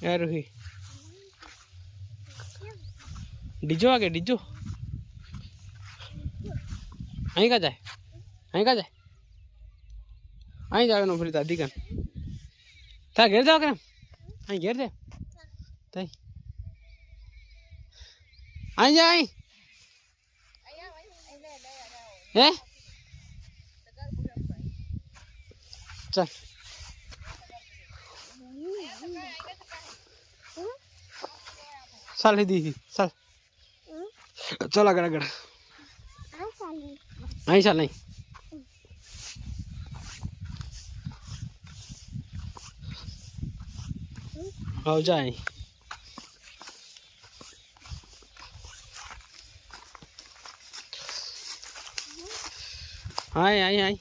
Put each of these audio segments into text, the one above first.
यार रोही डीजो आगे डीजो अहीं का जाए अहीं जावे नो फिर दादी कन ता घेर जाओ करम अहीं घेर दे तई अहीं जा अहीं हे चल चल दी चल चल अगर अगर अहीं चल नहीं आओ जाए आई आई आई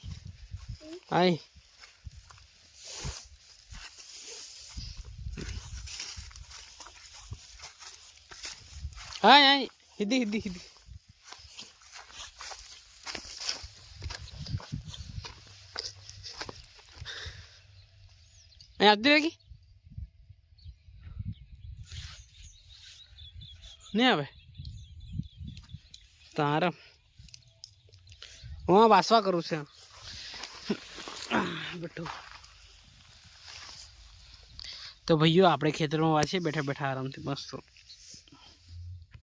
आई आई आई हिदी हिदी हिदी आती रहेगी नहीं आवे तारा वहाँ वासवा करूँ से बैठो तो भैया अपने खेतर में वासी बैठा बैठा आराम से मस्त